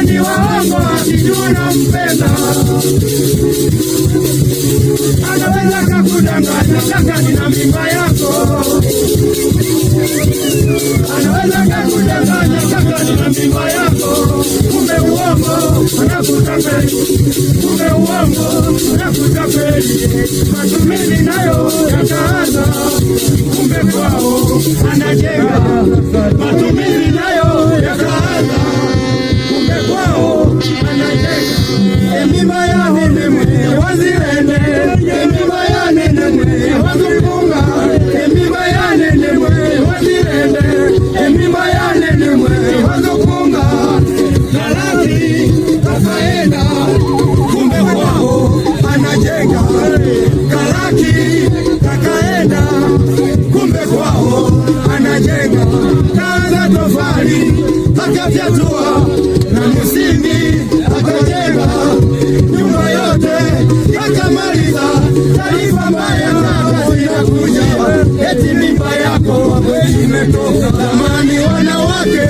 ni waongo akijua nampenda. Anaweza kakudanganya kaka nina mimba yako. Anaweza kakudanganya kaka nina mimba yako. Kumbe uongo anakutapeli. Kumbe uongo anakutapeli. Matumizi nayo yakaanza. Kumbe kwao anajenga. Matumizi nayo yakaanza. Kumbe kwao anajenga. Mimba ya nene wazirende. Mimba ya nene wazufunga. Mimba ya nene wazirende. Mimba ya nene wazufunga. Kalaki kakaenda. Kumbe kwao anajenga. Kalaki kakaenda. Kumbe kwao anajenga. Kaza tofali akafyatua na msingi akajenga. Nyumba yote akamaliza. Taarifa mbaya sasa zinakuja. Eti mimba yako imetoka. Zamani wanawake